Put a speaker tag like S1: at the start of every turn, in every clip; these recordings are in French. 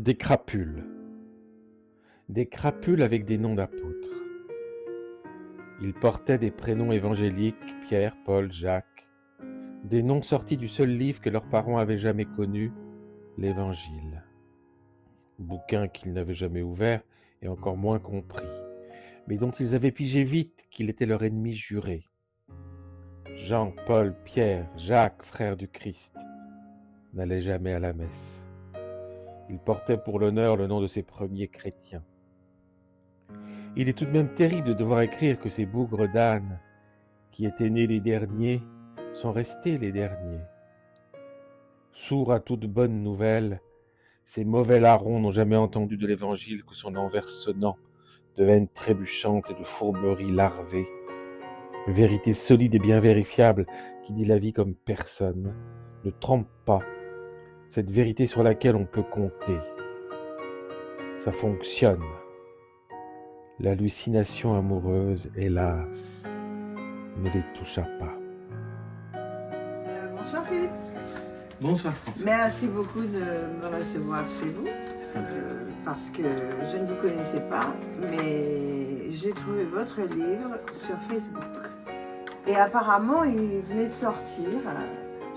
S1: Des crapules. Des crapules avec des noms d'apôtres. Ils portaient des prénoms évangéliques, Pierre, Paul, Jacques, des noms sortis du seul livre que leurs parents avaient jamais connu, l'Évangile. Bouquin qu'ils n'avaient jamais ouvert et encore moins compris, mais dont ils avaient pigé vite qu'il était leur ennemi juré. Jean, Paul, Pierre, Jacques, frères du Christ, n'allaient jamais à la messe. Ils portaient pour l'honneur le nom de ces premiers chrétiens. Il est tout de même terrible de devoir écrire que ces bougres d'âne, qui étaient nés les derniers, sont restés les derniers. Sourds à toute bonne nouvelle, ces mauvais larrons n'ont jamais entendu de l'Évangile que son envers sonnant, de veines trébuchantes et de fourberies larvées. Vérité solide et bien vérifiable qui dit la vie comme personne, ne trompe pas, cette vérité sur laquelle on peut compter. Ça fonctionne. L'hallucination amoureuse, hélas, ne les toucha pas.
S2: Bonsoir Philippe.
S3: Bonsoir François.
S2: Merci beaucoup de me recevoir chez vous.
S3: C'est un plaisir.
S2: Parce que je ne vous connaissais pas, mais j'ai trouvé votre livre sur Facebook. Et apparemment, il venait de sortir.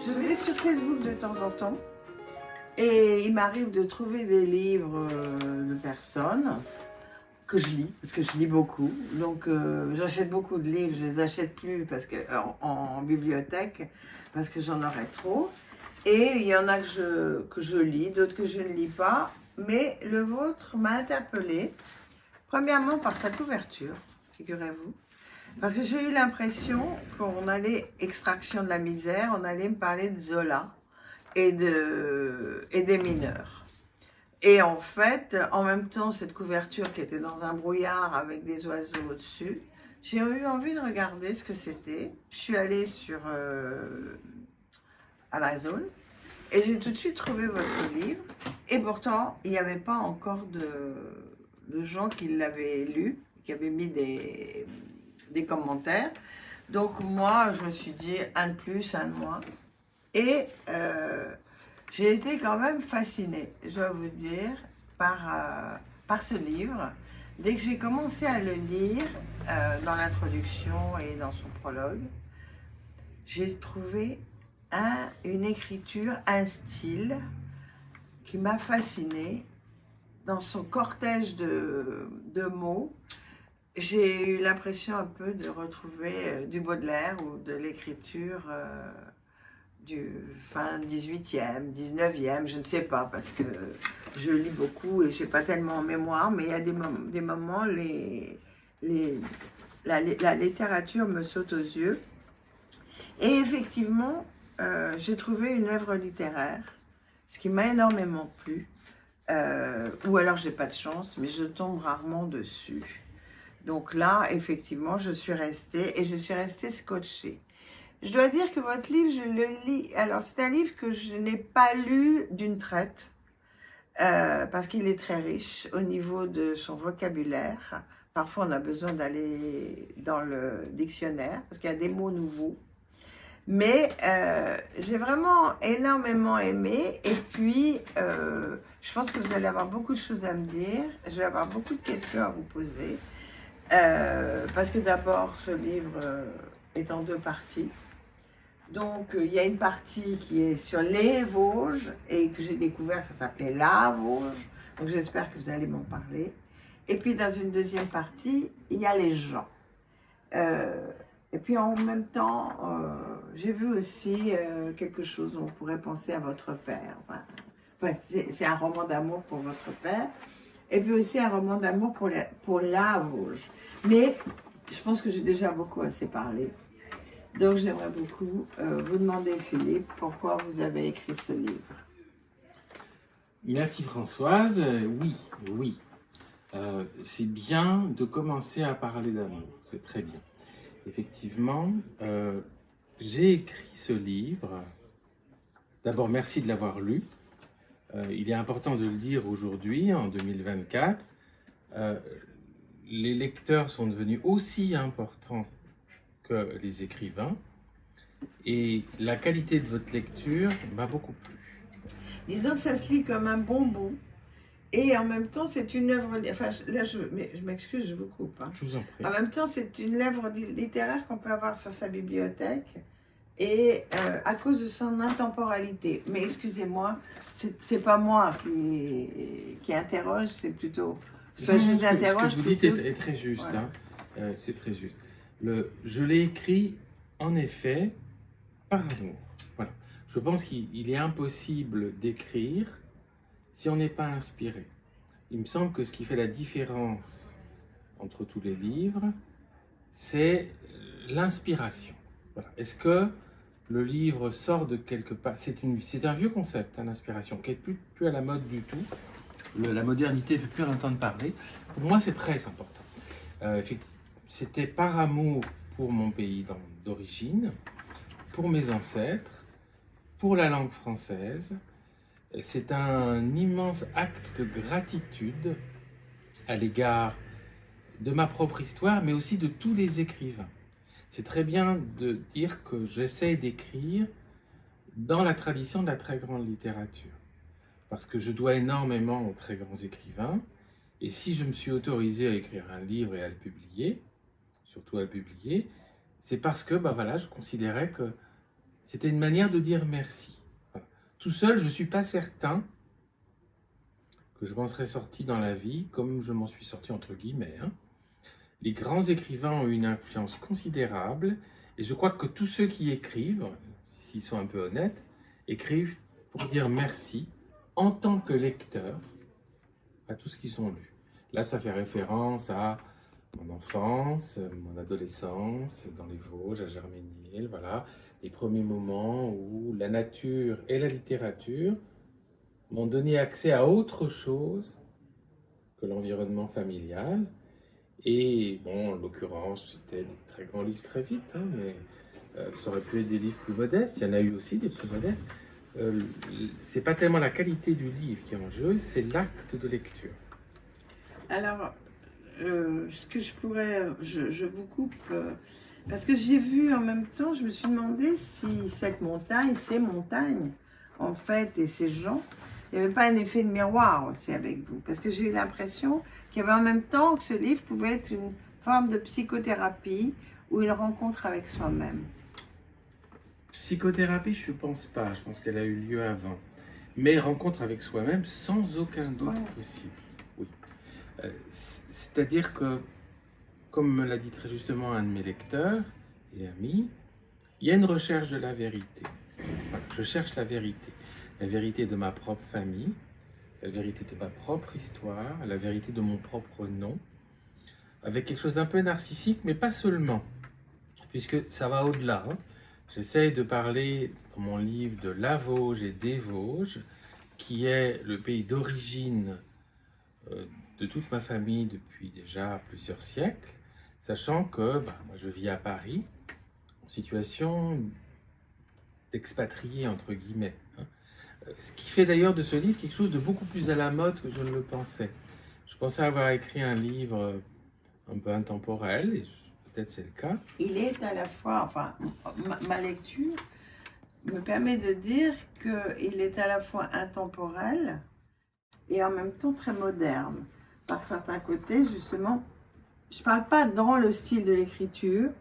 S2: Je vais sur Facebook de temps en temps. Et il m'arrive de trouver des livres de personnes que je lis, parce que je lis beaucoup. Donc j'achète beaucoup de livres, je les achète plus parce que, en bibliothèque, parce que j'en aurais trop. Et il y en a que je lis, d'autres que je ne lis pas. Mais le vôtre m'a interpellée, premièrement par sa couverture, figurez-vous. Parce que j'ai eu l'impression qu'on allait, extraction de la misère, on allait me parler de Zola et des mineurs. Et en fait, en même temps, cette couverture qui était dans un brouillard avec des oiseaux au-dessus, j'ai eu envie de regarder ce que c'était. Je suis allée sur Amazon et j'ai tout de suite trouvé votre livre. Et pourtant, il n'y avait pas encore de gens qui l'avaient lu, qui avaient mis des commentaires. Donc moi, je me suis dit, un de plus, un de moins. Et j'ai été quand même fascinée, je dois vous dire, par ce livre. Dès que j'ai commencé à le lire, dans l'introduction et dans son prologue, j'ai trouvé une écriture, un style qui m'a fascinée. Dans son cortège de mots, j'ai eu l'impression un peu de retrouver du Baudelaire ou de l'écriture du fin 18e, 19e, je ne sais pas, parce que je lis beaucoup et je n'ai pas tellement en mémoire, mais il y a des moments, la littérature me saute aux yeux. Et effectivement, j'ai trouvé une œuvre littéraire, ce qui m'a énormément plu. Ou alors j'ai pas de chance, mais je tombe rarement dessus. Donc là, effectivement, je suis restée scotchée. Je dois dire que votre livre, je le lis. Alors, c'est un livre que je n'ai pas lu d'une traite, parce qu'il est très riche au niveau de son vocabulaire. Parfois, on a besoin d'aller dans le dictionnaire, parce qu'il y a des mots nouveaux. Mais j'ai vraiment énormément aimé. Et puis, je pense que vous allez avoir beaucoup de choses à me dire. Je vais avoir beaucoup de questions à vous poser. Parce que d'abord, ce livre est en 2 parties. Donc, il y a une partie qui est sur les Vosges et que j'ai découvert, ça s'appelait La Vosges. Donc, j'espère que vous allez m'en parler. Et puis, dans une deuxième partie, il y a les gens. Et puis, en même temps, j'ai vu aussi quelque chose où on pourrait penser à votre père. Enfin, c'est un roman d'amour pour votre père. Et puis aussi un roman d'amour pour la Vosges. Mais je pense que j'ai déjà beaucoup assez parlé. Donc j'aimerais beaucoup vous demander, Philippe, pourquoi vous avez écrit ce livre.
S3: Merci Françoise. Oui. C'est bien de commencer à parler d'amour. C'est très bien. Effectivement, j'ai écrit ce livre. D'abord, merci de l'avoir lu. Il est important de le dire aujourd'hui, en 2024. Les lecteurs sont devenus aussi importants que les écrivains. Et la qualité de votre lecture m'a beaucoup plu.
S2: Disons que ça se lit comme un bonbon. Et en même temps, c'est une œuvre... Enfin, là, je m'excuse, je vous coupe. Hein.
S3: Je vous en prie.
S2: En même temps, c'est une œuvre littéraire qu'on peut avoir sur sa bibliothèque et à cause de son intemporalité. Mais excusez-moi, c'est pas moi qui interroge, c'est plutôt... Soit je vous interroge
S3: ce que vous dites
S2: plutôt...
S3: est très juste.
S2: Voilà.
S3: Hein. C'est très juste. Je l'ai écrit, en effet, par amour. Voilà. Je pense qu'il est impossible d'écrire si on n'est pas inspiré. Il me semble que ce qui fait la différence entre tous les livres, c'est l'inspiration. Voilà. Est-ce que le livre sort de quelque part? C'est un vieux concept, hein, l'inspiration, qui n'est plus à la mode du tout. La modernité ne veut plus en entendre parler. Pour moi, c'est très important. C'était par amour pour mon pays d'origine, pour mes ancêtres, pour la langue française. C'est un immense acte de gratitude à l'égard de ma propre histoire, mais aussi de tous les écrivains. C'est très bien de dire que j'essaie d'écrire dans la tradition de la très grande littérature, parce que je dois énormément aux très grands écrivains, et si je me suis autorisé à écrire un livre et à le publier, surtout à le publier, c'est parce que voilà, je considérais que c'était une manière de dire merci. Voilà. Tout seul, je ne suis pas certain que je m'en serais sorti dans la vie comme je m'en suis sorti entre guillemets. Hein. Les grands écrivains ont une influence considérable, et je crois que tous ceux qui écrivent, s'ils sont un peu honnêtes, écrivent pour dire merci en tant que lecteur à tout ce qu'ils ont lu. Là, ça fait référence à mon enfance, mon adolescence, dans les Vosges, à Germénil, voilà, les premiers moments où la nature et la littérature m'ont donné accès à autre chose que l'environnement familial. Et bon, en l'occurrence, c'était des très grands livres très vite, hein, mais ça aurait pu être des livres plus modestes. Il y en a eu aussi des plus modestes. C'est pas tellement la qualité du livre qui est en jeu, c'est l'acte de lecture.
S2: Alors, ce que je pourrais... Je vous coupe... parce que j'ai vu en même temps, je me suis demandé si cette montagne, ces montagnes, en fait, et ces gens, il n'y avait pas un effet de miroir aussi avec vous. Parce que j'ai eu l'impression qu'il y avait en même temps que ce livre pouvait être une forme de psychothérapie ou une rencontre avec soi-même.
S3: Psychothérapie, je ne pense pas. Je pense qu'elle a eu lieu avant. Mais rencontre avec soi-même sans aucun doute possible. Oui. C'est-à-dire que, comme me l'a dit très justement un de mes lecteurs et amis, il y a une recherche de la vérité. Voilà, je cherche la vérité de ma propre famille, la vérité de ma propre histoire, la vérité de mon propre nom, avec quelque chose d'un peu narcissique, mais pas seulement, puisque ça va au-delà. Hein. J'essaie de parler dans mon livre de la Vosges et des Vosges, qui est le pays d'origine de toute ma famille depuis déjà plusieurs siècles, sachant que moi je vis à Paris, en situation d'expatrié entre guillemets. Hein. Ce qui fait d'ailleurs de ce livre quelque chose de beaucoup plus à la mode que je ne le pensais. Je pensais avoir écrit un livre un peu intemporel, et peut-être c'est le cas.
S2: Il est à la fois, enfin, ma lecture me permet de dire qu'il est à la fois intemporel et en même temps très moderne. Par certains côtés, justement, je ne parle pas dans le style de l'écriture,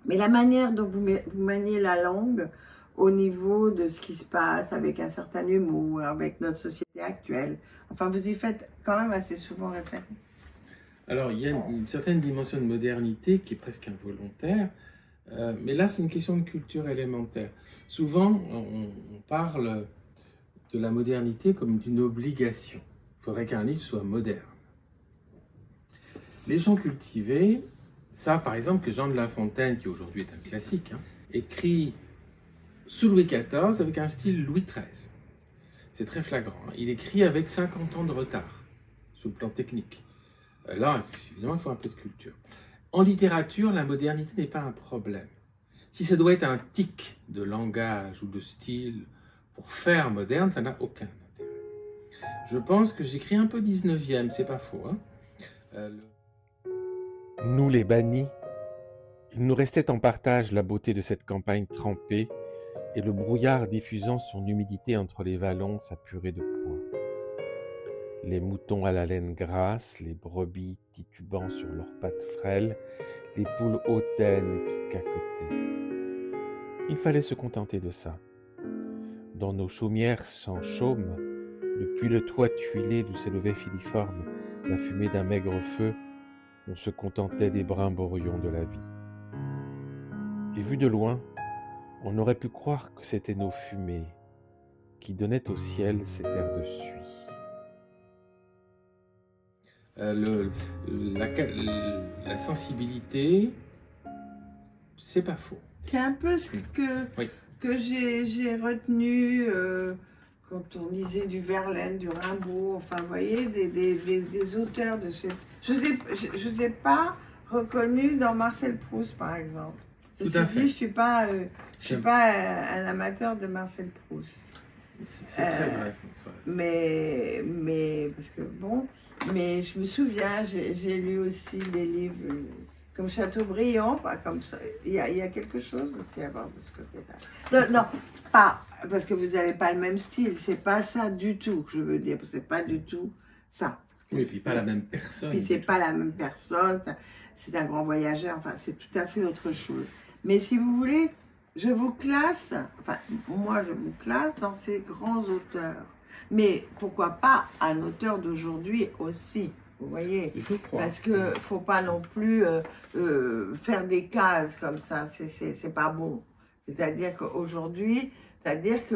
S2: mais la manière dont vous maniez la langue au niveau de ce qui se passe avec un certain humour, avec notre société actuelle. Enfin, vous y faites quand même assez souvent référence.
S3: Alors, il y a une certaine dimension de modernité qui est presque involontaire, mais là, c'est une question de culture élémentaire. Souvent, on parle de la modernité comme d'une obligation. Il faudrait qu'un livre soit moderne. Les gens cultivés savent, par exemple, que Jean de La Fontaine, qui aujourd'hui est un classique, hein, écrit sous Louis XIV avec un style Louis XIII. C'est très flagrant. Hein. Il écrit avec 50 ans de retard, sur le plan technique. Là, évidemment, il faut un peu de culture. En littérature, la modernité n'est pas un problème. Si ça doit être un tic de langage ou de style pour faire moderne, ça n'a aucun intérêt. Je pense que j'écris un peu 19e, c'est pas faux. Hein.
S1: Nous les bannis, il nous restait en partage la beauté de cette campagne trempée et le brouillard diffusant son humidité entre les vallons, sa purée de pois. les moutons à la laine grasse, les brebis titubant sur leurs pattes frêles, les poules hautaines qui caquetaient. Il fallait se contenter de ça. Dans nos chaumières sans chaume, depuis le toit tuilé d'où s'élevait filiforme la fumée d'un maigre feu, on se contentait des brimborions de la vie. Et vu de loin, on aurait pu croire que c'était nos fumées qui donnaient au ciel cet air de suie.
S3: La sensibilité, c'est pas faux.
S2: C'est un peu ce
S3: Oui.
S2: que j'ai retenu quand on lisait du Verlaine, du Rimbaud, enfin, vous voyez, des auteurs de cette... Je ne ai pas reconnu dans Marcel Proust, par exemple. Ceci dit, je ne suis pas un amateur de Marcel Proust.
S3: C'est très vrai, Françoise.
S2: Mais parce que bon, mais je me souviens, j'ai lu aussi des livres comme Chateaubriand, pas comme ça. Il y a quelque chose aussi à voir de ce côté-là. Non, pas parce que vous n'avez pas le même style. C'est pas ça du tout que je veux dire. C'est pas du tout ça.
S3: Oui, et puis pas la même personne.
S2: Puis c'est pas la même personne. C'est un grand voyageur. Enfin, c'est tout à fait autre chose. Mais si vous voulez, je vous classe, enfin, moi je vous classe dans ces grands auteurs. Mais pourquoi pas un auteur d'aujourd'hui aussi, vous voyez?
S3: Je crois.
S2: Parce qu'il ne faut pas non plus faire des cases comme ça, c'est pas bon. C'est-à-dire qu'aujourd'hui, c'est-à-dire que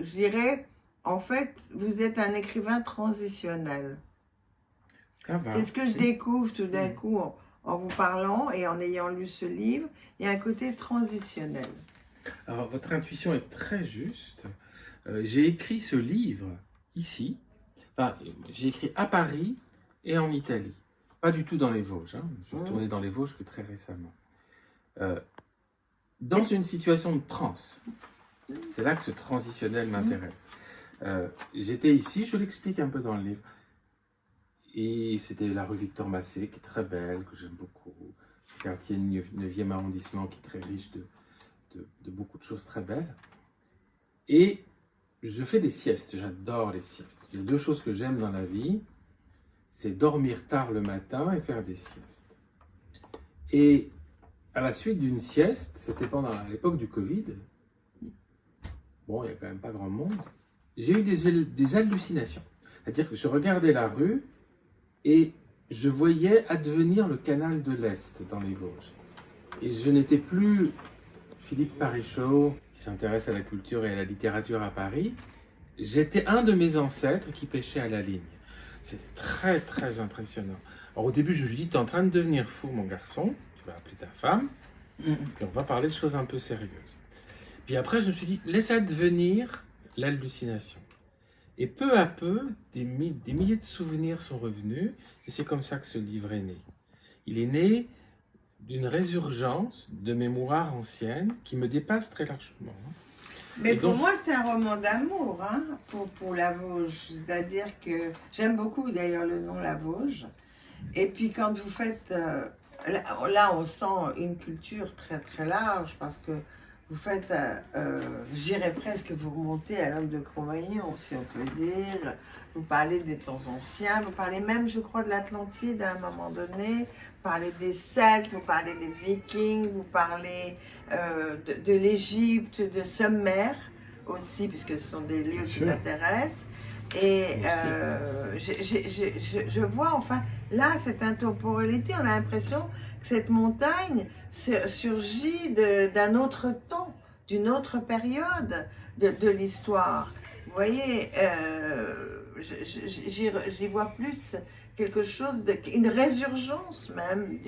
S2: je dirais, en fait, vous êtes un écrivain transitionnel.
S3: Ça va.
S2: C'est ce que je découvre tout d'un coup en vous parlant et en ayant lu ce livre. Il y a un côté transitionnel.
S3: Alors, votre intuition est très juste. J'ai écrit ce livre ici. Enfin, j'ai écrit à Paris et en Italie. Pas du tout dans les Vosges. Hein. Je suis retourné dans les Vosges que très récemment. Dans une situation de transe. C'est là que ce transitionnel m'intéresse. J'étais ici, je l'explique un peu dans le livre. Et c'était la rue Victor Massé, qui est très belle, que j'aime beaucoup. Le quartier 9e arrondissement, qui est très riche de beaucoup de choses très belles. Et je fais des siestes, j'adore les siestes. Il y a deux choses que j'aime dans la vie, c'est dormir tard le matin et faire des siestes. Et à la suite d'une sieste, c'était à l'époque du Covid, bon, il n'y a quand même pas grand monde, j'ai eu des hallucinations. C'est-à-dire que je regardais la rue et je voyais advenir le canal de l'Est dans les Vosges. Et je n'étais plus Philippe Parisot, qui s'intéresse à la culture et à la littérature à Paris. J'étais un de mes ancêtres qui pêchait à la ligne. C'est très, très impressionnant. Alors au début, je me suis dit, tu es en train de devenir fou, mon garçon. Tu vas appeler ta femme. Et on va parler de choses un peu sérieuses. Puis après, je me suis dit, laisse advenir l'hallucination. Et peu à peu, des milliers de souvenirs sont revenus. Et c'est comme ça que ce livre est né. Il est né d'une résurgence de mémoires anciennes qui me dépasse très largement.
S2: Mais pour moi, c'est un roman d'amour hein, pour la Vosges. C'est-à-dire que j'aime beaucoup d'ailleurs le nom La Vosges. Et puis quand vous faites... là, on sent une culture très très large parce que vous faites, j'irais presque vous remonter à l'homme de Cro-Magnon, si on peut dire. Vous parlez des temps anciens, vous parlez même, je crois, de l'Atlantide à un moment donné. Vous parlez des Celtes, vous parlez des Vikings, vous parlez de l'Égypte, de Sumer aussi, puisque ce sont des lieux qui m'intéressent. Et je vois, enfin, là, cette intemporalité, on a l'impression que cette montagne surgit d'un autre temps, d'une autre période de l'histoire. Vous voyez, j'y vois plus quelque chose, une résurgence même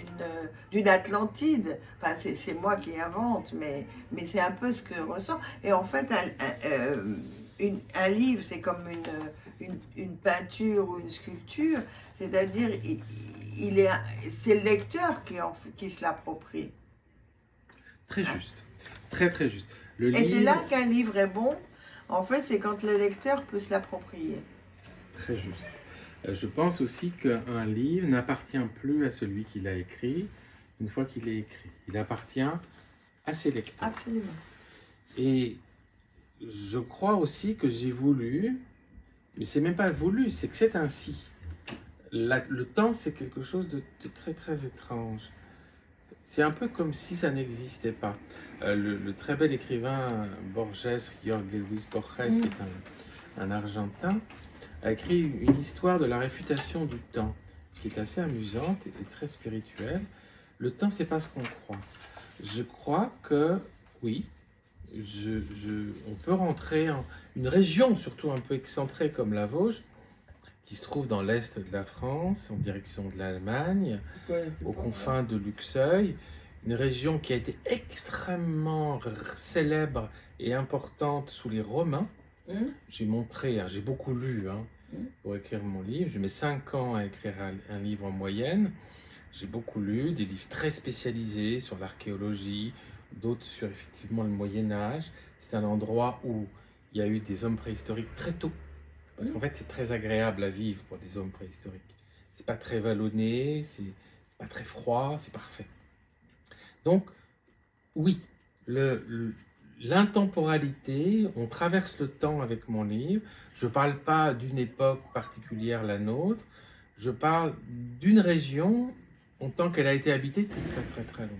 S2: d'une Atlantide. Enfin, c'est moi qui invente, mais c'est un peu ce que je ressens. Et en fait, un livre, c'est comme une peinture ou une sculpture, c'est-à-dire c'est le lecteur qui se l'approprie.
S3: Très juste, très très juste.
S2: C'est là qu'un livre est bon, en fait, c'est quand le lecteur peut se l'approprier.
S3: Très juste. Je pense aussi qu'un livre n'appartient plus à celui qui l'a écrit une fois qu'il est écrit. Il appartient à ses lecteurs.
S2: Absolument.
S3: Et je crois aussi que j'ai voulu Mais c'est même pas voulu, c'est que c'est ainsi. Le temps, c'est quelque chose de très très étrange. C'est un peu comme si ça n'existait pas. Le très bel écrivain Borges, Jorge Luis Borges, qui est un Argentin, a écrit une histoire de la réfutation du temps, qui est assez amusante et très spirituelle. Le temps, c'est pas ce qu'on croit. Je crois que, oui, on peut rentrer en une région, surtout un peu excentrée comme la Vosges, qui se trouve dans l'est de la France, en direction de l'Allemagne, aux confins de Luxeuil, une région qui a été extrêmement célèbre et importante sous les Romains. J'ai montré, j'ai beaucoup lu pour écrire mon livre. Je mets 5 ans à écrire un livre en moyenne. J'ai beaucoup lu, des livres très spécialisés sur l'archéologie, d'autres sur effectivement le Moyen-Âge. C'est un endroit où il y a eu des hommes préhistoriques très tôt. Parce qu'en fait, c'est très agréable à vivre pour des hommes préhistoriques. C'est pas très vallonné, c'est pas très froid, c'est parfait. Donc, oui, l'intemporalité, on traverse le temps avec mon livre. Je parle pas d'une époque particulière, la nôtre. Je parle d'une région en tant qu'elle a été habitée depuis très très très longtemps.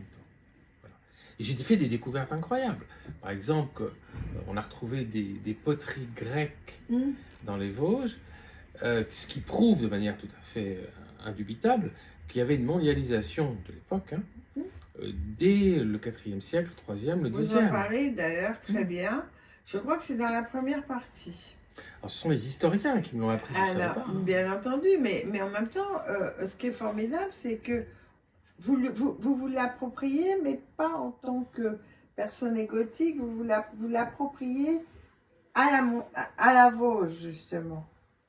S3: Voilà. Et j'ai fait des découvertes incroyables. Par exemple, on a retrouvé des poteries grecques dans les Vosges, ce qui prouve de manière tout à fait indubitable qu'il y avait une mondialisation de l'époque, dès le IVe siècle, le IIIe, le IIe.
S2: Vous en parlez d'ailleurs très bien. Je crois que c'est dans la première partie.
S3: Alors, ce sont les historiens qui me l'ont appris, je ne savais pas.
S2: Bien entendu, mais en même temps, ce qui est formidable, c'est que vous l'appropriez, mais pas en tant que personne égotique, vous l'appropriez à la Vosges, justement.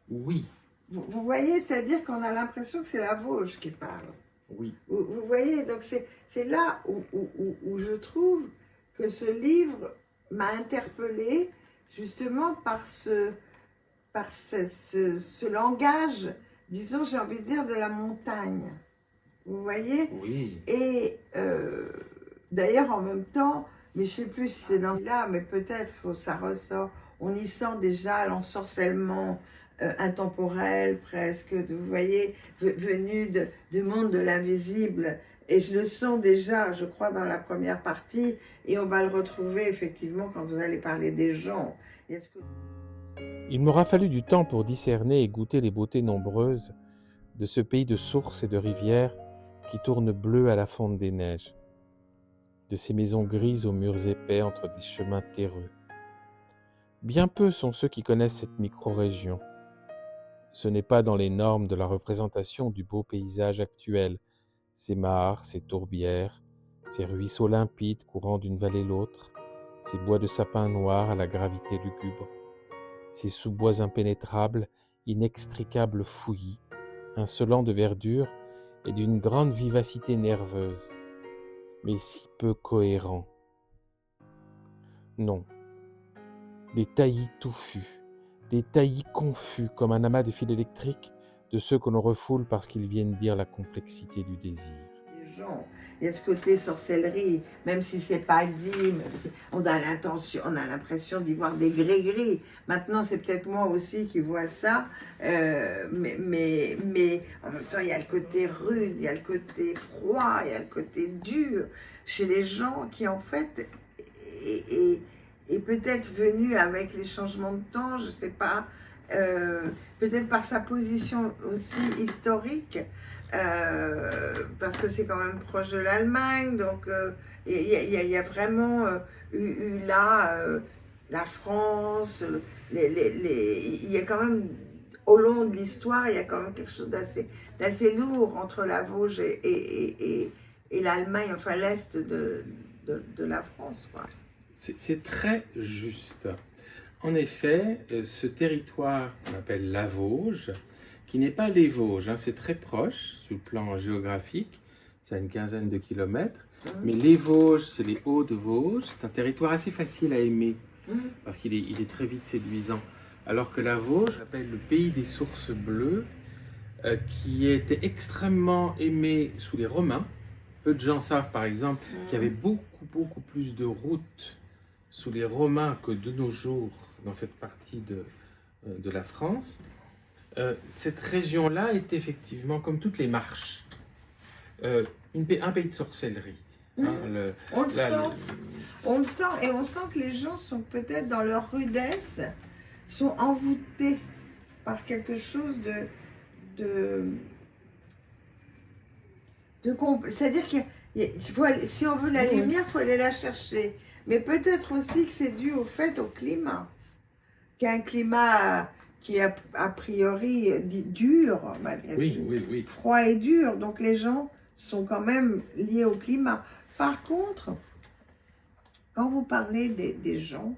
S3: Oui.
S2: Vous voyez, c'est-à-dire qu'on a l'impression que c'est la Vosges qui parle.
S3: Oui.
S2: Vous voyez, donc c'est là où je trouve que ce livre m'a interpellée, justement par ce langage, disons, j'ai envie de dire, de la montagne. Vous voyez?
S3: Oui.
S2: Et d'ailleurs, en même temps, mais je ne sais plus si c'est dans là, mais peut-être que ça ressort, on y sent déjà l'ensorcellement intemporel presque, vous voyez, venu du monde de l'invisible. Et je le sens déjà, je crois, dans la première partie, et on va le retrouver effectivement quand vous allez parler des gens.
S1: Il m'aura fallu du temps pour discerner et goûter les beautés nombreuses de ce pays de sources et de rivières qui tourne bleu à la fonte des neiges, de ces maisons grises aux murs épais entre des chemins terreux. Bien peu sont ceux qui connaissent cette micro-région. Ce n'est pas dans les normes de la représentation du beau paysage actuel, ces mares, ces tourbières, ces ruisseaux limpides courant d'une vallée l'autre, ces bois de sapins noirs à la gravité lugubre, ces sous-bois impénétrables, inextricables fouillis, insolents de verdure et d'une grande vivacité nerveuse, mais si peu cohérents. Non, des taillis touffus, des taillis confus comme un amas de fils électriques de ceux que l'on refoule parce qu'ils viennent dire la complexité du désir.
S2: Il y a ce côté sorcellerie, même si c'est pas dit, on a l'impression d'y voir des gris-gris. Maintenant, c'est peut-être moi aussi qui vois ça, mais en même temps, il y a le côté rude, il y a le côté froid, il y a le côté dur chez les gens qui, en fait, est peut-être venu avec les changements de temps, je sais pas, peut-être par sa position aussi historique. Parce que c'est quand même proche de l'Allemagne, donc il y a vraiment eu là la France, il y a quand même, au long de l'histoire, il y a quand même quelque chose d'assez lourd entre la Vosges et l'Allemagne, enfin l'Est de la France, quoi.
S3: C'est très juste. En effet, ce territoire qu'on appelle la Vosges, qui n'est pas les Vosges, c'est très proche sur le plan géographique, c'est à une quinzaine de kilomètres, mais les Vosges, c'est les Hauts-de-Vosges, c'est un territoire assez facile à aimer, parce qu'il est très vite séduisant, alors que la Vosges s'appelle le pays des sources bleues, qui était extrêmement aimé sous les Romains. Peu de gens savent par exemple qu'il y avait beaucoup plus de routes sous les Romains que de nos jours dans cette partie de la France, cette région-là est effectivement, comme toutes les marches, un pays de sorcellerie. Hein,
S2: On le
S3: là,
S2: sent, on le sent, et on sent que les gens sont peut-être dans leur rudesse, sont envoûtés par quelque chose c'est-à-dire si on veut la lumière, il faut aller la chercher. Mais peut-être aussi que c'est dû au climat. Qu'il y a un climat qui est a priori dur, malgré tout.
S3: Oui.
S2: Froid et dur. Donc les gens sont quand même liés au climat. Par contre, quand vous parlez des gens,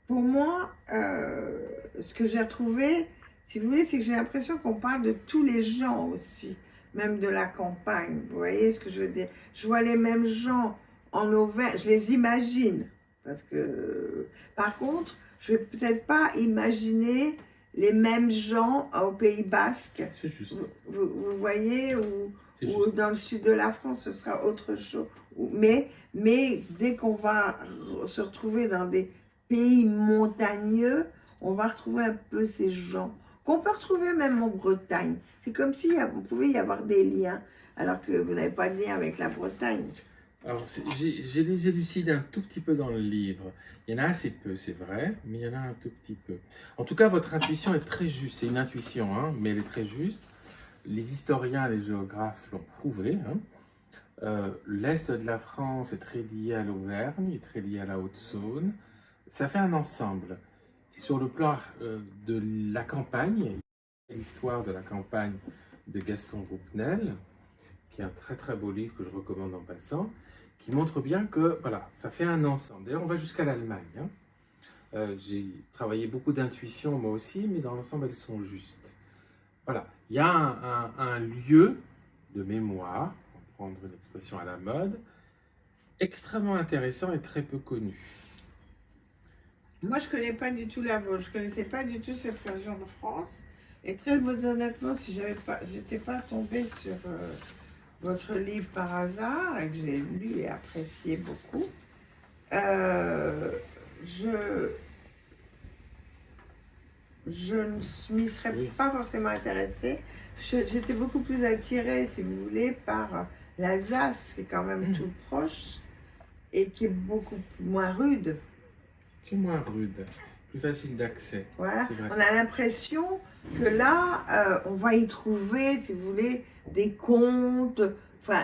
S2: pour moi, ce que j'ai retrouvé, si vous voulez, c'est que j'ai l'impression qu'on parle de tous les gens aussi, même de la campagne. Vous voyez ce que je veux dire? Je vois les mêmes gens en Auvergne, je les imagine. Parce que, par contre, je ne vais peut-être pas imaginer les mêmes gens au Pays Basque.
S3: C'est juste.
S2: Vous voyez, ou
S3: juste.
S2: dans le sud de la France, ce sera autre chose. Mais dès qu'on va se retrouver dans des pays montagneux, on va retrouver un peu ces gens, qu'on peut retrouver même en Bretagne. C'est comme si on pouvait y avoir des liens, alors que vous n'avez pas de lien avec la Bretagne.
S3: Alors, j'ai les élucide un tout petit peu dans le livre. Il y en a assez peu, c'est vrai, mais il y en a un tout petit peu. En tout cas, votre intuition est très juste. C'est une intuition, hein, mais elle est très juste. Les historiens, les géographes l'ont prouvé. Hein. L'Est de la France est très lié à l'Auvergne, est très lié à la Haute-Saône. Ça fait un ensemble. Et sur le plan de la campagne, l'histoire de la campagne de Gaston Goupnel, qui est un très très beau livre que je recommande en passant, qui montre bien que voilà, ça fait un ensemble. D'ailleurs, on va jusqu'à l'Allemagne. Hein. J'ai travaillé beaucoup d'intuition moi aussi, mais dans l'ensemble, elles sont justes. Voilà, il y a un lieu de mémoire, pour prendre une expression à la mode, extrêmement intéressant et très peu connu.
S2: Moi, je ne connais pas du tout la vôtre, je ne connaissais pas du tout cette région de France. Et très honnêtement, si je n'étais pas tombée sur votre livre par hasard, et que j'ai lu et apprécié beaucoup, je ne m'y serais pas forcément intéressée. J'étais beaucoup plus attirée, si vous voulez, par l'Alsace, qui est quand même tout proche, et qui est beaucoup moins rude.
S3: Qui est moins rude, plus facile d'accès.
S2: Voilà. On a l'impression que là, on va y trouver, si vous voulez, des contes. Enfin,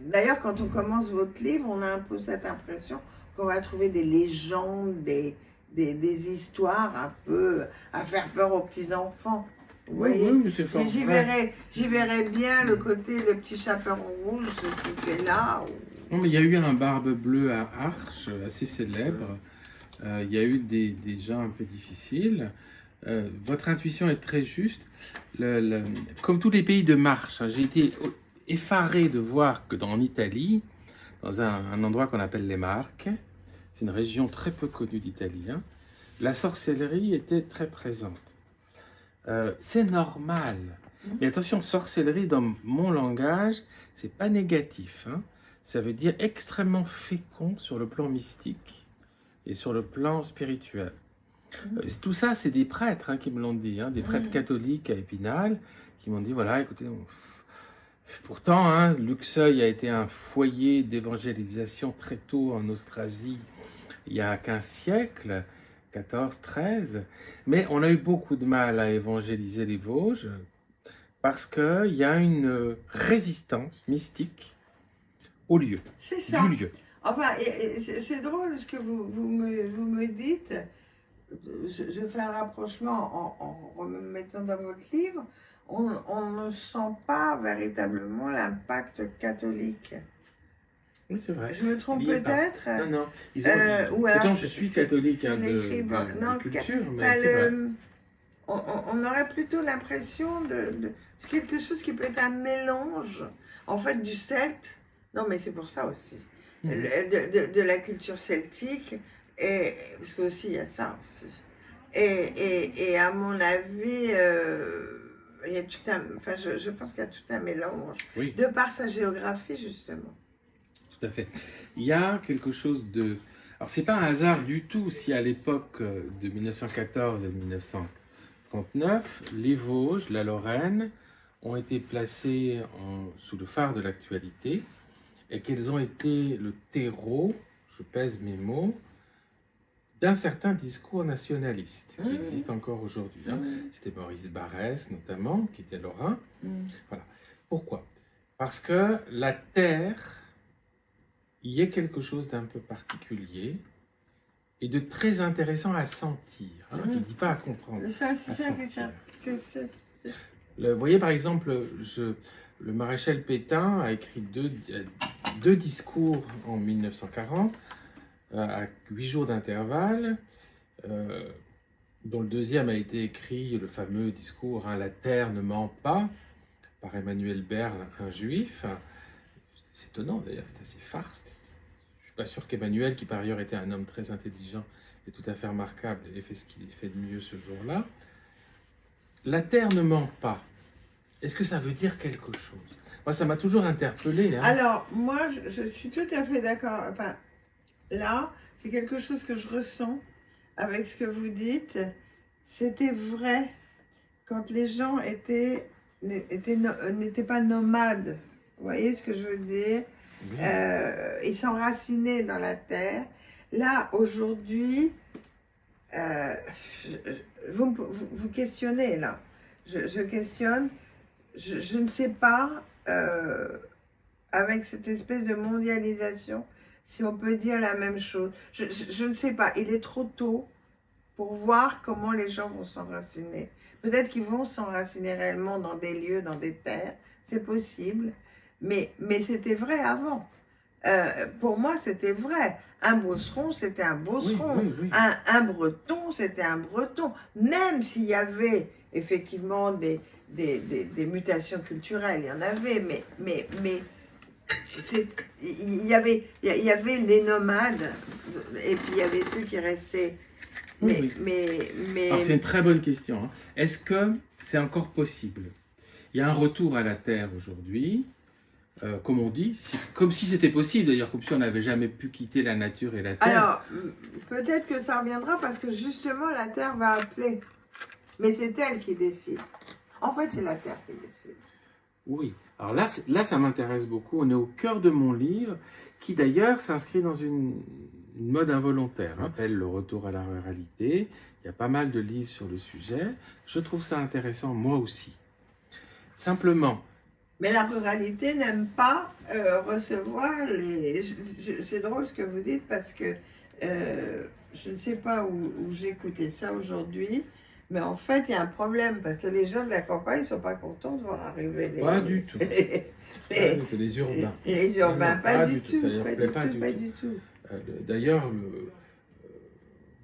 S2: d'ailleurs, quand on commence votre livre, on a un peu cette impression qu'on va trouver des légendes, des histoires un peu à faire peur aux petits-enfants. Vous voyez,
S3: mais c'est fort vrai.
S2: J'y verrais bien le côté, le petit chaperon rouge qui est là.
S3: Non, mais il y a eu un Barbe Bleue à Arches, assez célèbre. Il y a eu des gens un peu difficiles. Votre intuition est très juste. Comme tous les pays de marche, hein, j'ai été effaré de voir que en Italie, dans un endroit qu'on appelle les Marques, c'est une région très peu connue d'Italie, hein, la sorcellerie était très présente. C'est normal. Mais attention, sorcellerie dans mon langage, c'est pas négatif. Hein. Ça veut dire extrêmement fécond sur le plan mystique et sur le plan spirituel. Tout ça, c'est des prêtres hein, qui me l'ont dit, hein, des prêtres catholiques à Épinal, qui m'ont dit, voilà, écoutez, pourtant, hein, Luxeuil a été un foyer d'évangélisation très tôt en Austrasie, il y a 15 siècles, 14, 13, mais on a eu beaucoup de mal à évangéliser les Vosges, parce qu'il y a une résistance mystique au lieu, du lieu.
S2: Enfin, c'est drôle ce que vous me dites. Je fais un rapprochement en remettant dans votre livre. On ne sent pas véritablement l'impact catholique.
S3: Oui, c'est vrai.
S2: Je me trompe peut-être.
S3: Non.
S2: Ou alors,
S3: pourtant, je suis catholique de culture, mais c'est vrai.
S2: On aurait plutôt l'impression de quelque chose qui peut être un mélange, en fait, du celte. Non, mais c'est pour ça aussi. De la culture celtique, parce que aussi il y a ça aussi. Et à mon avis, il y a tout un, enfin, je pense qu'il y a tout un mélange, de par sa géographie justement.
S3: Tout à fait. Il y a quelque chose de... Alors c'est pas un hasard du tout si à l'époque de 1914 et 1939, les Vosges, la Lorraine, ont été placées sous le phare de l'actualité et qu'elles ont été le terreau, je pèse mes mots, d'un certain discours nationaliste qui existe encore aujourd'hui. C'était Maurice Barrès notamment, qui était lorrain. Voilà. Pourquoi? Parce que la terre, il y a quelque chose d'un peu particulier et de très intéressant à sentir. Je ne dis pas à comprendre. Vous voyez, par exemple, le maréchal Pétain a écrit deux discours en 1940, à 8 jours d'intervalle, dont le deuxième a été écrit, le fameux discours « La terre ne ment pas », par Emmanuel Berle, un juif. C'est étonnant d'ailleurs, c'est assez farce. Je ne suis pas sûr qu'Emmanuel, qui par ailleurs était un homme très intelligent et tout à fait remarquable, ait fait ce qu'il a fait de mieux ce jour-là. La terre ne ment pas. Est-ce que ça veut dire quelque chose? Moi, ça m'a toujours interpellé.
S2: Alors, moi, je suis tout à fait d'accord. Enfin, là, c'est quelque chose que je ressens avec ce que vous dites. C'était vrai quand les gens n'étaient pas nomades. Vous voyez ce que je veux dire? Oui. Ils s'enracinaient dans la terre. Là, aujourd'hui, vous questionnez, là. Je questionne. Je ne sais pas, avec cette espèce de mondialisation, si on peut dire la même chose. Je ne sais pas. Il est trop tôt pour voir comment les gens vont s'enraciner. Peut-être qu'ils vont s'enraciner réellement dans des lieux, dans des terres. C'est possible. Mais c'était vrai avant. Pour moi, c'était vrai. Un Beauceron, c'était un Beauceron. Oui. Un Breton, c'était un Breton. Même s'il y avait effectivement des mutations culturelles, il y en avait, mais il y avait les nomades, et puis il y avait ceux qui restaient.
S3: Alors, c'est une très bonne question. Est-ce que c'est encore possible? Il y a un retour à la terre aujourd'hui, comme on dit, comme si c'était possible, d'ailleurs, comme si on n'avait jamais pu quitter la nature et la terre.
S2: Alors, peut-être que ça reviendra parce que justement la terre va appeler, mais c'est elle qui décide. En fait, c'est la terre qui décide.
S3: Oui. Alors là, ça m'intéresse beaucoup. On est au cœur de mon livre, qui d'ailleurs s'inscrit dans une mode involontaire. On appelle le retour à la ruralité. Il y a pas mal de livres sur le sujet. Je trouve ça intéressant, moi aussi. Simplement.
S2: Mais la ruralité n'aime pas recevoir les... C'est drôle ce que vous dites parce que je ne sais pas où j'ai écouté ça aujourd'hui. Mais en fait, il y a un problème, parce que les gens de la campagne ne sont pas contents de voir arriver les...
S3: Pas du tout. Les urbains.
S2: Les urbains, pas du tout.
S3: Ça leur plaît pas du tout. D'ailleurs,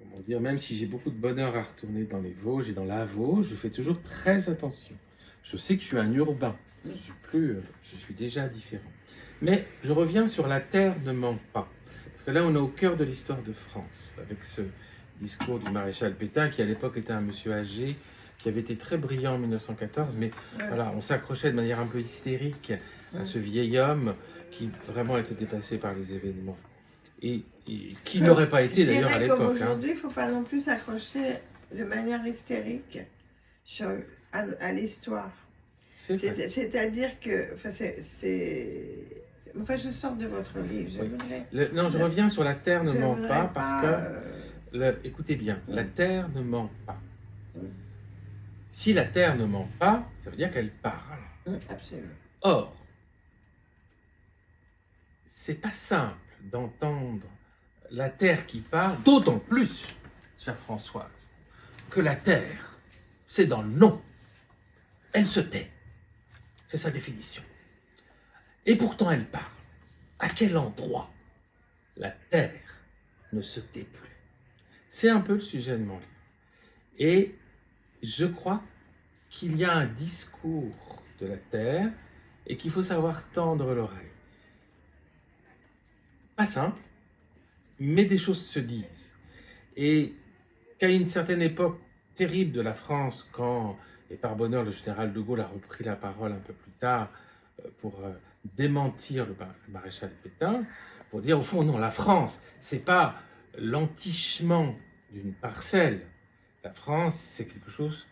S3: comment dire, même si j'ai beaucoup de bonheur à retourner dans les Vosges et dans la Vosges, je fais toujours très attention. Je sais que je suis un urbain. Je suis déjà différent. Mais je reviens sur la terre ne ment pas. Parce que là, on est au cœur de l'histoire de France, avec ce discours du maréchal Pétain, qui à l'époque était un monsieur âgé, qui avait été très brillant en 1914, mais voilà, on s'accrochait de manière un peu hystérique à ce vieil homme qui vraiment était dépassé par les événements. Et qui n'aurait pas été d'ailleurs à l'époque.
S2: Aujourd'hui, il ne faut pas non plus s'accrocher de manière hystérique à l'histoire. C'est-à-dire que... Enfin, je sors de votre livre.
S3: Je reviens sur la terre ne ment pas, parce que... écoutez bien, la terre ne ment pas. Si la terre ne ment pas, ça veut dire qu'elle parle.
S2: Absolument.
S3: Or, c'est pas simple d'entendre la terre qui parle, d'autant plus, chère Françoise, que la terre, c'est dans le nom. Elle se tait. C'est sa définition. Et pourtant, elle parle. À quel endroit la terre ne se tait plus? C'est un peu le sujet de mon livre. Et je crois qu'il y a un discours de la terre et qu'il faut savoir tendre l'oreille. Pas simple, mais des choses se disent. Et qu'à une certaine époque terrible de la France, quand, et par bonheur, le général de Gaulle a repris la parole un peu plus tard pour démentir le maréchal Pétain, pour dire au fond, non, la France, c'est pas l'entichement d'une parcelle. La France, c'est quelque chose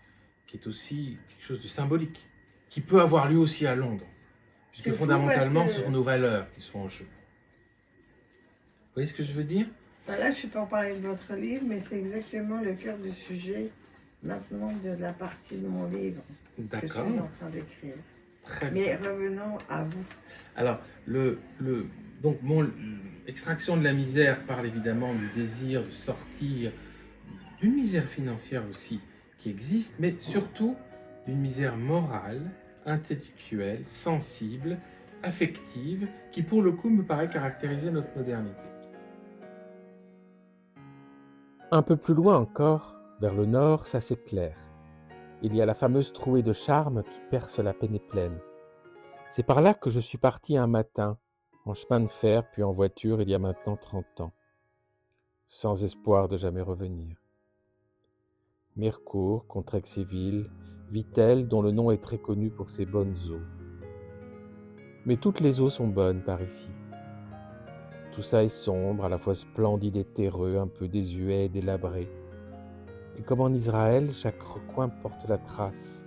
S3: qui est aussi quelque chose de symbolique, qui peut avoir lieu aussi à Londres, puisque
S2: C'est fou
S3: fondamentalement,
S2: parce
S3: ce
S2: que-
S3: sont nos valeurs qui sont en jeu. Vous voyez ce que je veux dire?
S2: Ben là, je ne suis pas en parler de votre livre, mais c'est exactement le cœur du sujet maintenant de la partie de mon livre que je
S3: D'accord,
S2: suis en train d'écrire.
S3: très bien.
S2: Mais revenons à vous.
S3: Alors, donc, l'extraction de la misère parle évidemment du désir de sortir d'une misère financière aussi qui existe, mais surtout d'une misère morale, intellectuelle, sensible, affective, qui pour le coup me paraît caractériser notre modernité.
S1: Un peu plus loin encore, vers le nord, ça s'éclaire. Il y a la fameuse trouée de Charmes qui perce la Pénéplaine. C'est par là que je suis parti un matin, en chemin de fer puis en voiture il y a maintenant 30 ans, sans espoir de jamais revenir. Mirecourt, Contrexéville, Vittel, dont le nom est très connu pour ses bonnes eaux. Mais toutes les eaux sont bonnes par ici. Tout ça est sombre, à la fois splendide et terreux, un peu désuet et délabré. Et comme en Israël, chaque recoin porte la trace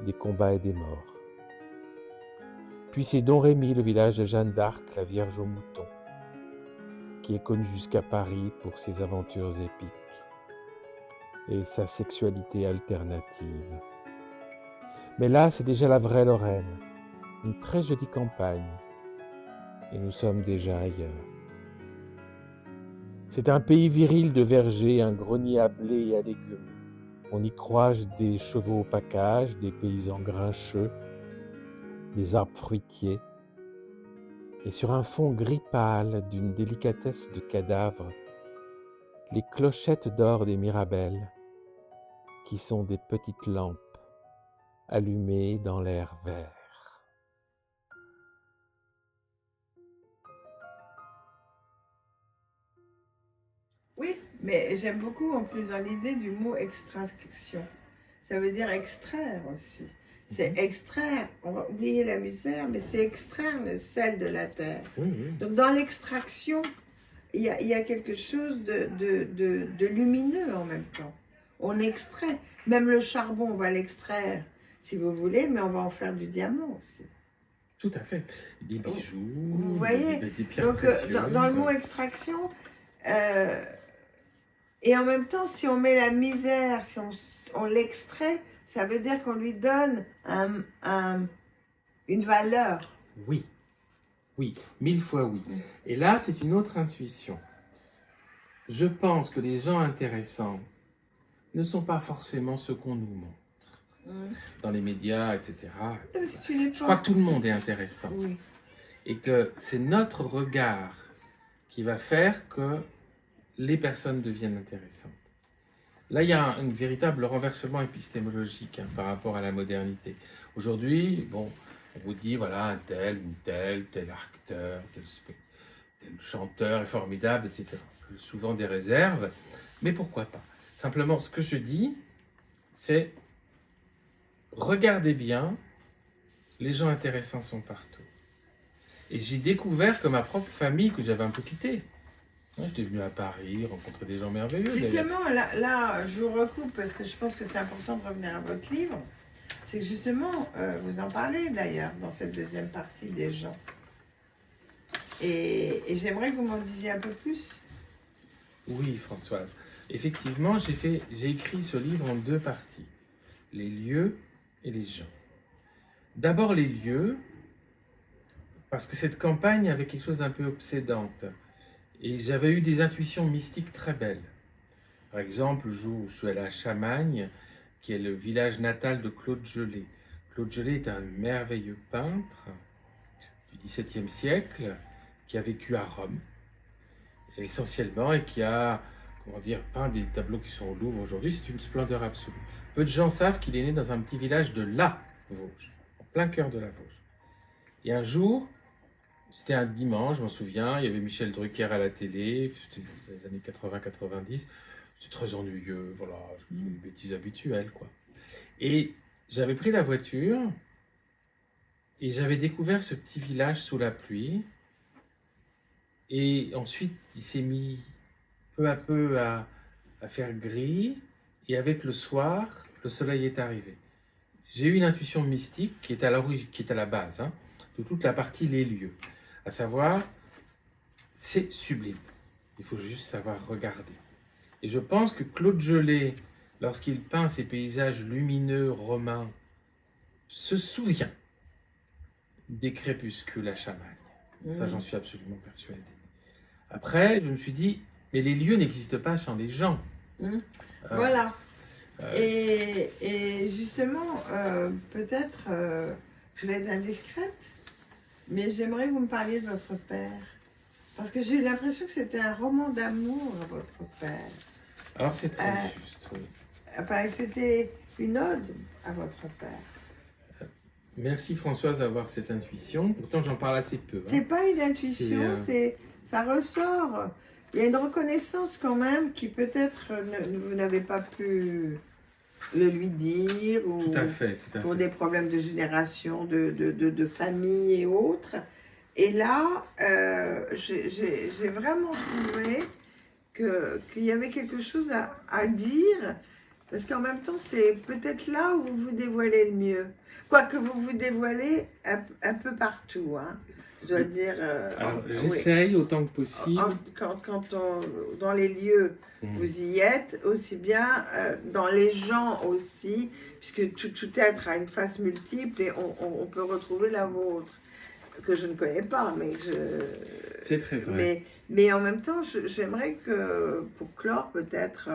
S1: des combats et des morts. Puis c'est Domrémy, le village de Jeanne d'Arc, la Vierge aux moutons, qui est connu jusqu'à Paris pour ses aventures épiques et sa sexualité alternative. Mais là, c'est déjà la vraie Lorraine, une très jolie campagne, et nous sommes déjà ailleurs. C'est un pays viril de vergers, un grenier à blé et à légumes. On y croise des chevaux au pacage, des paysans grincheux, des arbres fruitiers, et sur un fond gris pâle d'une délicatesse de cadavre, les clochettes d'or des Mirabelles, qui sont des petites lampes allumées dans l'air vert.
S2: Oui, mais j'aime beaucoup en plus dans l'idée du mot extraction. Ça veut dire extraire aussi. C'est extraire, on va oublier la misère, mais c'est extraire le sel de la terre.
S3: Oui, oui.
S2: Donc dans l'extraction, il y a quelque chose de lumineux en même temps. On extrait, même le charbon, on va l'extraire si vous voulez, mais on va en faire du diamant aussi.
S3: Tout à fait. Des bijoux,
S2: Vous voyez?
S3: des pierres
S2: Donc
S3: précieuses.
S2: dans le mot extraction, et en même temps, si on met la misère, si on l'extrait, ça veut dire qu'on lui donne une valeur.
S3: Oui, oui, 1000 fois oui. Et là, c'est une autre intuition. Je pense que les gens intéressants ne sont pas forcément ceux qu'on nous montre dans les médias, etc. Je crois que tout le monde est intéressant.
S2: Oui.
S3: Et que c'est notre regard qui va faire que les personnes deviennent intéressantes. Là, il y a un véritable renversement épistémologique par rapport à la modernité. Aujourd'hui, bon, on vous dit, voilà, un tel, une telle, tel acteur, tel chanteur est formidable, etc. Souvent des réserves, mais pourquoi pas? Simplement, ce que je dis, c'est regardez bien, les gens intéressants sont partout. Et j'ai découvert que ma propre famille, que j'avais un peu quittée, j'étais venu à Paris, rencontrer des gens merveilleux.
S2: Justement, là, je vous recoupe parce que je pense que c'est important de revenir à votre livre. C'est que justement, vous en parlez d'ailleurs dans cette deuxième partie des gens. Et j'aimerais que vous m'en disiez un peu plus.
S3: Oui, Françoise. Effectivement, j'ai écrit ce livre en 2 parties. Les lieux et les gens. D'abord les lieux, parce que cette campagne avait quelque chose d'un peu obsédante. Et j'avais eu des intuitions mystiques très belles. Par exemple, le jour où je suis allé à Chamagne, qui est le village natal de Claude Gelée. Claude Gelée est un merveilleux peintre du XVIIe siècle qui a vécu à Rome, essentiellement, et qui a, comment dire, peint des tableaux qui sont au Louvre aujourd'hui. C'est une splendeur absolue. Peu de gens savent qu'il est né dans un petit village de la Vosges, en plein cœur de la Vosges. Et un jour, c'était un dimanche, je m'en souviens, il y avait Michel Drucker à la télé, c'était les années 80-90, c'était très ennuyeux, voilà, des bêtises habituelles, quoi. Et j'avais pris la voiture, et j'avais découvert ce petit village sous la pluie, et ensuite, il s'est mis peu à peu à faire gris, et avec le soir, le soleil est arrivé. J'ai eu une intuition mystique qui est à la base de toute la partie les lieux. À savoir, c'est sublime. Il faut juste savoir regarder. Et je pense que Claude Gelée, lorsqu'il peint ces paysages lumineux romains, se souvient des crépuscules à Chamagne. Ça, j'en suis absolument persuadé. Après, je me suis dit, mais les lieux n'existent pas sans les gens.
S2: Voilà. Et justement, peut-être, je vais être indiscrète, mais j'aimerais que vous me parliez de votre père. Parce que j'ai eu l'impression que c'était un roman d'amour, votre père.
S3: Alors c'est très juste, oui.
S2: Enfin, c'était une ode à votre père.
S3: Merci Françoise d'avoir cette intuition. Pourtant, j'en parle assez peu.
S2: C'est pas une intuition, ça ressort. Il y a une reconnaissance quand même qui peut-être vous n'avez pas pu le lui dire ou
S3: Tout à fait.
S2: pour des problèmes de génération, de famille et autres. Et là, j'ai vraiment trouvé qu'il y avait quelque chose à dire, parce qu'en même temps, c'est peut-être là où vous vous dévoilez le mieux. Quoique vous vous dévoilez un peu partout, hein. Je dois dire...
S3: Alors, j'essaye autant que possible.
S2: Quand dans les lieux, vous y êtes, aussi bien dans les gens aussi, puisque tout être a une face multiple et on peut retrouver la vôtre, que je ne connais pas, mais
S3: c'est très vrai.
S2: Mais en même temps, j'aimerais que, pour clore peut-être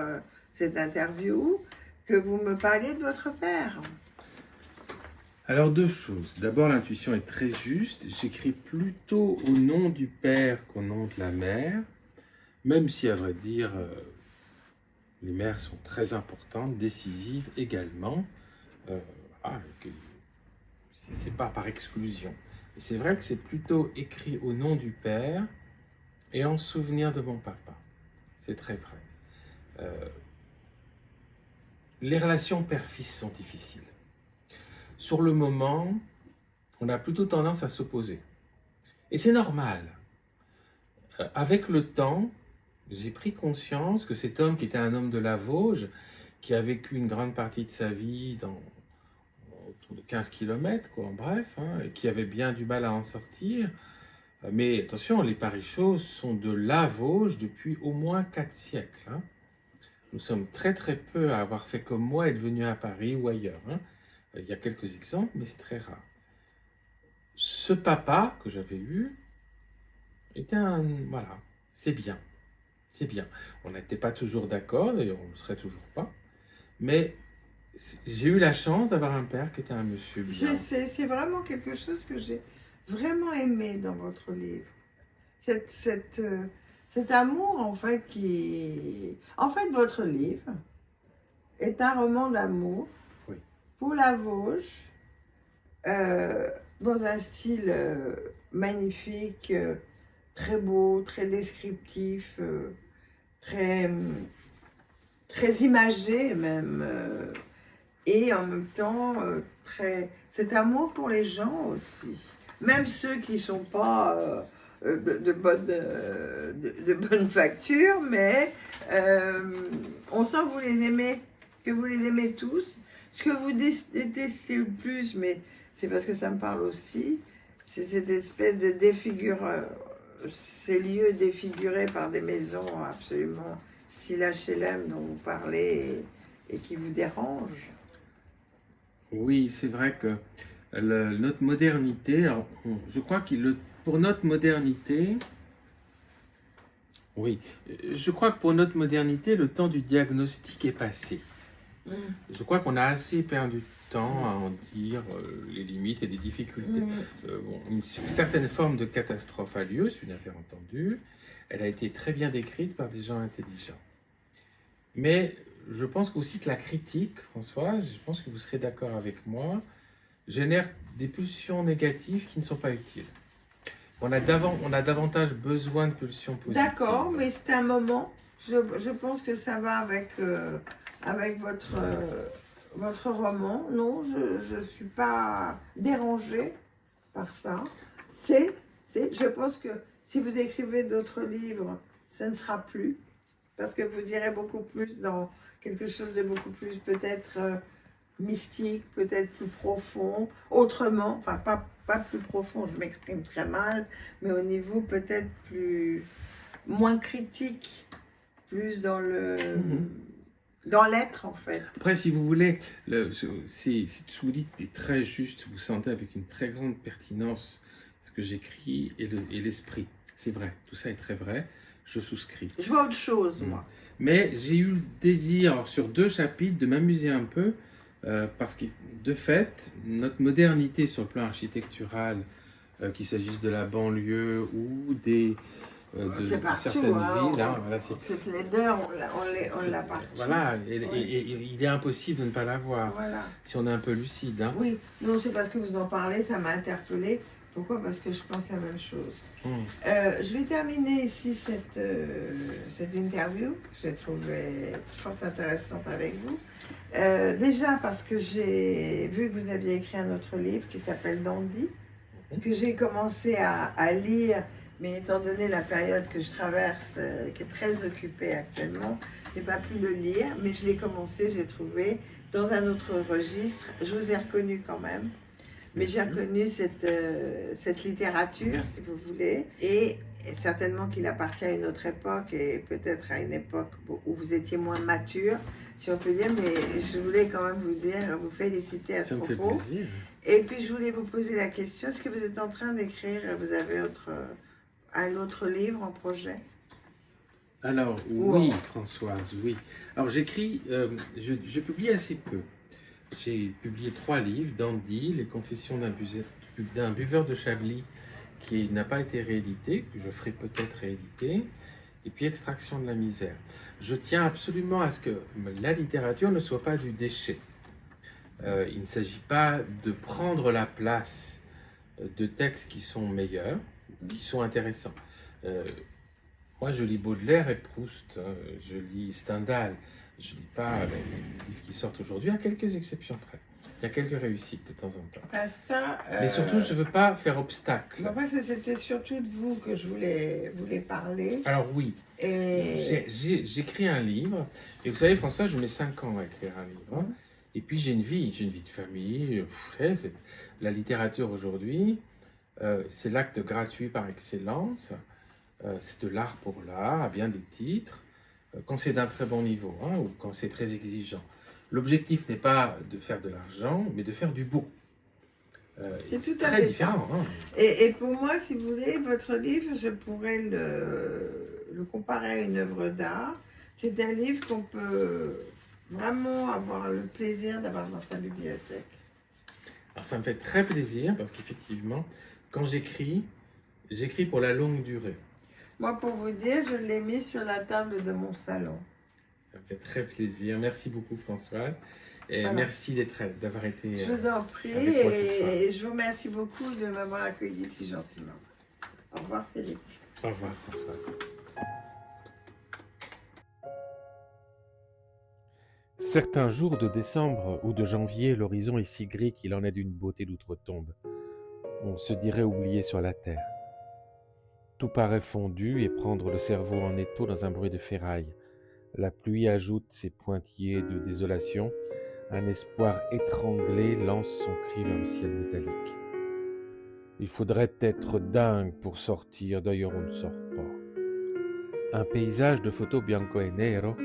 S2: cette interview, que vous me parliez de votre père.
S3: Alors, deux choses. D'abord, l'intuition est très juste. J'écris plutôt au nom du père qu'au nom de la mère, même si, à vrai dire, les mères sont très importantes, décisives également. C'est pas par exclusion. Et c'est vrai que c'est plutôt écrit au nom du père et en souvenir de mon papa. C'est très vrai. Les relations père-fils sont difficiles. Sur le moment, on a plutôt tendance à s'opposer. Et c'est normal. Avec le temps, j'ai pris conscience que cet homme qui était un homme de la Vosges, qui a vécu une grande partie de sa vie autour de 15 km, en bref, et qui avait bien du mal à en sortir. Mais attention, les Parichots sont de la Vosges depuis au moins 4 siècles. Nous sommes très très peu à avoir fait comme moi, être venus à Paris ou ailleurs. Il y a quelques exemples, mais c'est très rare. Ce papa que j'avais eu était voilà, c'est bien. C'est bien. On n'était pas toujours d'accord, d'ailleurs on ne le serait toujours pas. Mais j'ai eu la chance d'avoir un père qui était un monsieur bien.
S2: C'est vraiment quelque chose que j'ai vraiment aimé dans votre livre. Cet amour, en fait, En fait, votre livre est un roman d'amour pour la Vosges, dans un style magnifique, très beau, très descriptif, très imagé même, et en même temps cet amour pour les gens aussi, même ceux qui ne sont pas de bonne facture, mais on sent que vous les aimez tous. Ce que vous détestez le plus, mais c'est parce que ça me parle aussi, c'est cette espèce de ces lieux défigurés par des maisons absolument style HLM dont vous parlez et qui vous dérangent.
S3: Oui, c'est vrai que notre modernité, je crois que pour notre modernité, oui, je crois que pour notre modernité, le temps du diagnostic est passé. Je crois qu'on a assez perdu de temps à en dire les limites et les difficultés. Une certaine forme de catastrophe a lieu, c'est une affaire entendue. Elle a été très bien décrite par des gens intelligents. Mais je pense aussi que la critique, Françoise, je pense que vous serez d'accord avec moi, génère des pulsions négatives qui ne sont pas utiles. On a davantage besoin de pulsions positives.
S2: D'accord, mais c'est un moment. Je pense que ça va avec votre roman. Non, je ne suis pas dérangée par ça. Je pense que si vous écrivez d'autres livres, ça ne sera plus. Parce que vous irez beaucoup plus dans quelque chose de beaucoup plus peut-être mystique, peut-être plus profond, autrement, enfin pas plus profond, je m'exprime très mal, mais au niveau peut-être plus moins critique, plus dans le dans l'être en fait.
S3: Après, si vous voulez, si vous dites des très juste, vous sentez avec une très grande pertinence ce que j'écris et l'esprit. C'est vrai, tout ça est très vrai, je souscris.
S2: Je vois autre chose, moi.
S3: Mais j'ai eu le désir, sur 2 chapitres, de m'amuser un peu, parce que, de fait, notre modernité sur le plan architectural, qu'il s'agisse de la banlieue ou
S2: C'est
S3: de
S2: partout,
S3: certaines
S2: hein,
S3: villes, hein, voilà,
S2: cette laideur, on l'a partout.
S3: voilà,
S2: Oui.
S3: et il est impossible de ne pas l'avoir,
S2: Voilà.
S3: si on est un peu lucide. Hein.
S2: Oui, non, c'est parce que vous en parlez, ça m'a interpellée. Pourquoi? Parce que je pense la même chose. Je vais terminer ici cette interview que j'ai trouvée fort intéressante avec vous. Déjà parce que j'ai vu que vous aviez écrit un autre livre qui s'appelle Dandy, que j'ai commencé à lire, mais étant donné la période que je traverse, qui est très occupée actuellement, je n'ai pas pu le lire, mais je l'ai commencé, j'ai trouvé, dans un autre registre. Je vous ai reconnu quand même. Mais j'ai reconnu cette littérature, si vous voulez, et certainement qu'il appartient à une autre époque et peut-être à une époque où vous étiez moins mature, si on peut dire, mais je voulais quand même vous dire, vous féliciter à ce propos.
S3: Ça me fait plaisir.
S2: Et puis je voulais vous poser la question, est-ce que vous êtes en train d'écrire, vous avez un autre livre en projet?
S3: Alors, oui, Françoise, oui. Alors, j'écris, je publie assez peu. J'ai publié 3 livres, Dandy, Les confessions d'un buveur de Chablis, qui n'a pas été réédité, que je ferai peut-être rééditer, et puis Extraction de la misère. Je tiens absolument à ce que la littérature ne soit pas du déchet. Il ne s'agit pas de prendre la place de textes qui sont meilleurs, qui sont intéressants. Moi, je lis Baudelaire et Proust, je lis Stendhal, je ne lis pas les livres qui sortent aujourd'hui, à quelques exceptions près. Il y a quelques réussites de temps en temps. Mais surtout, je ne veux pas faire obstacle.
S2: Moi, c'était surtout de vous que je voulais parler.
S3: Alors oui, j'écris un livre, et vous savez, François, je mets 5 ans à écrire un livre. Et puis j'ai une vie de famille. La littérature aujourd'hui, c'est l'acte gratuit par excellence. C'est de l'art pour l'art, à bien des titres, quand c'est d'un très bon niveau, hein, ou quand c'est très exigeant. L'objectif n'est pas de faire de l'argent, mais de faire du beau.
S2: C'est tout à
S3: très
S2: fait
S3: différent. Hein.
S2: Et pour moi, si vous voulez, votre livre, je pourrais le comparer à une œuvre d'art. C'est un livre qu'on peut vraiment avoir le plaisir d'avoir dans sa bibliothèque.
S3: Alors ça me fait très plaisir, parce qu'effectivement, quand j'écris pour la longue durée.
S2: Moi, pour vous dire, je l'ai mis sur la table de mon salon.
S3: Ça me fait très plaisir. Merci beaucoup, Françoise. Et
S2: voilà.
S3: Merci d'avoir été.
S2: Je vous en prie et je vous remercie beaucoup de m'avoir accueilli si gentiment. Au revoir, Philippe.
S3: Au revoir, Françoise.
S1: Certains jours de décembre ou de janvier, l'horizon est si gris qu'il en est d'une beauté d'outre-tombe. On se dirait oublié sur la terre. Tout paraît fondu et prendre le cerveau en étau dans un bruit de ferraille. La pluie ajoute ses pointillés de désolation. Un espoir étranglé lance son cri vers le ciel métallique. Il faudrait être dingue pour sortir, d'ailleurs on ne sort pas. Un paysage de photos bianco et nero,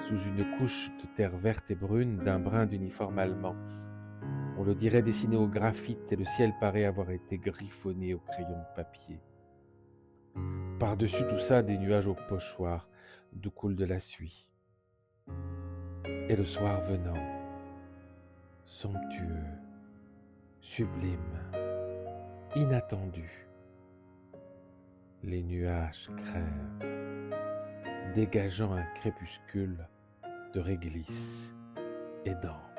S1: sous une couche de terre verte et brune d'un brin d'uniforme allemand. On le dirait dessiné au graphite et le ciel paraît avoir été griffonné au crayon de papier. Par-dessus tout ça, des nuages au pochoir, d'où coule de la suie. Et le soir venant, somptueux, sublime, inattendu, les nuages crèvent, dégageant un crépuscule de réglisse et d'ambre.